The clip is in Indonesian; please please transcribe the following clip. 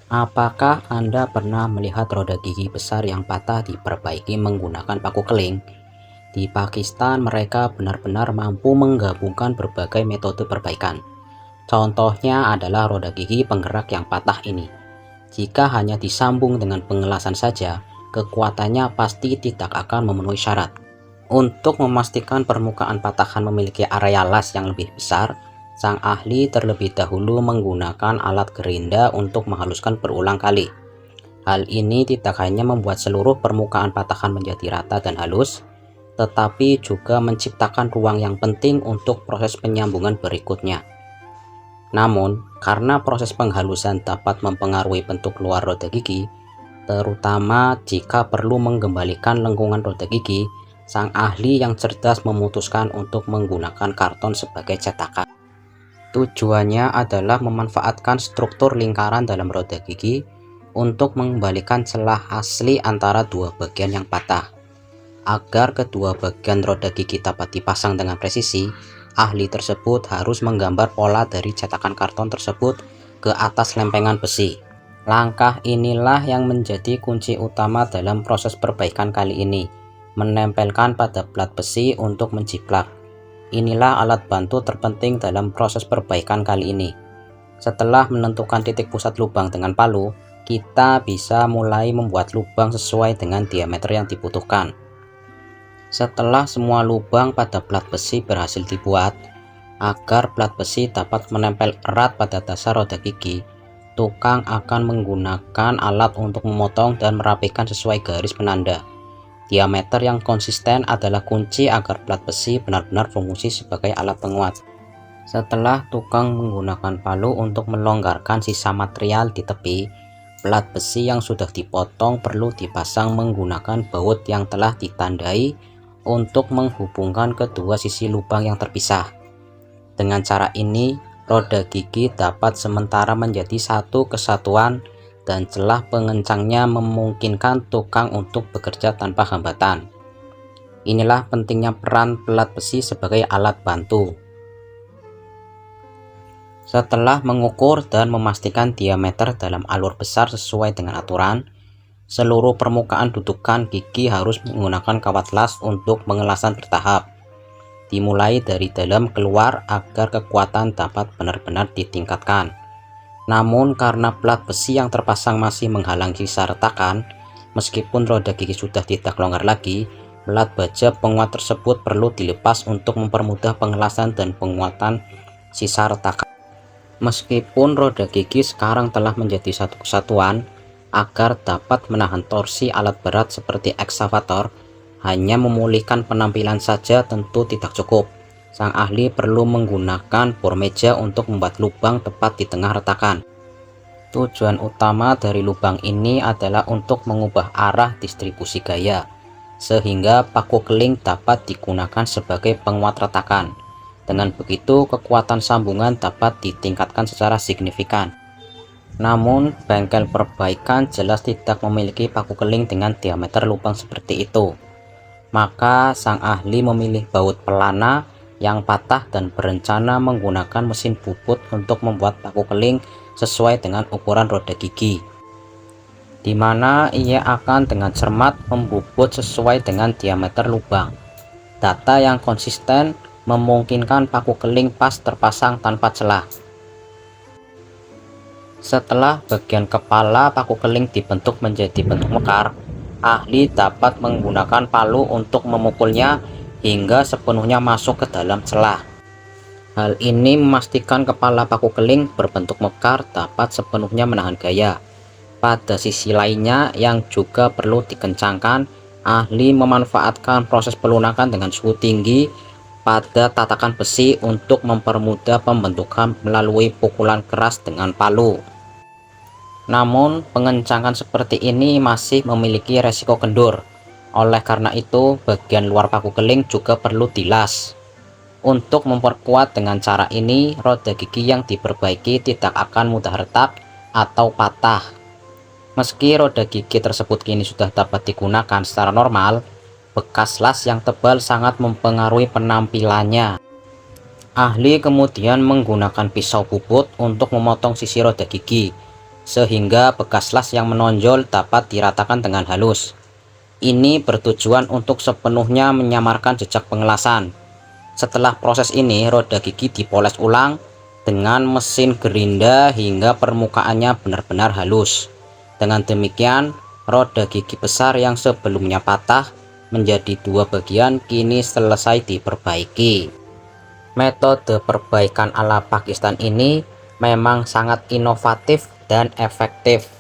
Apakah Anda pernah melihat roda gigi besar yang patah diperbaiki menggunakan paku keling? Di Pakistan, mereka benar-benar mampu menggabungkan berbagai metode perbaikan. Contohnya adalah roda gigi penggerak yang patah ini. Jika hanya disambung dengan pengelasan saja, kekuatannya pasti tidak akan memenuhi syarat. Untuk memastikan permukaan patahan memiliki area las yang lebih besar, sang ahli terlebih dahulu menggunakan alat gerinda untuk menghaluskan berulang kali. Hal ini tidak hanya membuat seluruh permukaan patahan menjadi rata dan halus, tetapi juga menciptakan ruang yang penting untuk proses penyambungan berikutnya. Namun, karena proses penghalusan dapat mempengaruhi bentuk luar roda gigi, terutama jika perlu mengembalikan lengkungan roda gigi, sang ahli yang cerdas memutuskan untuk menggunakan karton sebagai cetakan. Tujuannya adalah memanfaatkan struktur lingkaran dalam roda gigi untuk mengembalikan celah asli antara dua bagian yang patah. Agar kedua bagian roda gigi dapat dipasang dengan presisi, ahli tersebut harus menggambar pola dari cetakan karton tersebut ke atas lempengan besi. Langkah inilah yang menjadi kunci utama dalam proses perbaikan kali ini, menempelkan pada plat besi untuk menjiplak. Inilah alat bantu terpenting dalam proses perbaikan kali ini. Setelah menentukan titik pusat lubang dengan palu, kita bisa mulai membuat lubang sesuai dengan diameter yang dibutuhkan. Setelah semua lubang pada plat besi berhasil dibuat, agar plat besi dapat menempel erat pada dasar roda gigi, tukang akan menggunakan alat untuk memotong dan merapikan sesuai garis penanda. Diameter yang konsisten adalah kunci agar plat besi benar-benar berfungsi sebagai alat penguat. Setelah tukang menggunakan palu untuk melonggarkan sisa material di tepi, plat besi yang sudah dipotong perlu dipasang menggunakan baut yang telah ditandai untuk menghubungkan kedua sisi lubang yang terpisah. Dengan cara ini, roda gigi dapat sementara menjadi satu kesatuan dan celah pengencangnya memungkinkan tukang untuk bekerja tanpa hambatan. Inilah pentingnya peran plat besi sebagai alat bantu. Setelah mengukur dan memastikan diameter dalam alur besar sesuai dengan aturan, seluruh permukaan dudukan gigi harus menggunakan kawat las untuk pengelasan bertahap. Dimulai dari dalam keluar agar kekuatan dapat benar-benar ditingkatkan. Namun karena plat besi yang terpasang masih menghalangi sisa retakan, meskipun roda gigi sudah tidak longgar lagi, plat baja penguat tersebut perlu dilepas untuk mempermudah pengelasan dan penguatan sisa retakan. Meskipun roda gigi sekarang telah menjadi satu kesatuan, agar dapat menahan torsi alat berat seperti ekskavator, hanya memulihkan penampilan saja tentu tidak cukup. Sang ahli perlu menggunakan bor meja untuk membuat lubang tepat di tengah retakan. Tujuan utama dari lubang ini adalah untuk mengubah arah distribusi gaya, sehingga paku keling dapat digunakan sebagai penguat retakan. Dengan begitu, kekuatan sambungan dapat ditingkatkan secara signifikan. Namun, bengkel perbaikan jelas tidak memiliki paku keling dengan diameter lubang seperti itu. Maka, sang ahli memilih baut pelana yang patah dan berencana menggunakan mesin bubut untuk membuat paku keling sesuai dengan ukuran roda gigi, di mana ia akan dengan cermat membubut sesuai dengan diameter lubang. Data yang konsisten memungkinkan paku keling pas terpasang tanpa celah. Setelah bagian kepala paku keling dibentuk menjadi bentuk mekar, ahli dapat menggunakan palu untuk memukulnya hingga sepenuhnya masuk ke dalam celah. Hal ini memastikan kepala paku keling berbentuk mekar dapat sepenuhnya menahan gaya. Pada sisi lainnya yang juga perlu dikencangkan, ahli memanfaatkan proses pelunakan dengan suhu tinggi pada tatakan besi untuk mempermudah pembentukan melalui pukulan keras dengan palu. Namun, pengencangan seperti ini masih memiliki resiko kendur. Oleh karena itu, bagian luar paku keling juga perlu dilas. Untuk memperkuat dengan cara ini, roda gigi yang diperbaiki tidak akan mudah retak atau patah. Meski roda gigi tersebut kini sudah dapat digunakan secara normal, bekas las yang tebal sangat mempengaruhi penampilannya. Ahli kemudian menggunakan pisau bubut untuk memotong sisi roda gigi, sehingga bekas las yang menonjol dapat diratakan dengan halus. Ini bertujuan untuk sepenuhnya menyamarkan jejak pengelasan. Setelah proses ini, roda gigi dipoles ulang dengan mesin gerinda hingga permukaannya benar-benar halus. Dengan demikian, roda gigi besar yang sebelumnya patah menjadi dua bagian kini selesai diperbaiki. Metode perbaikan ala Pakistan ini memang sangat inovatif dan efektif.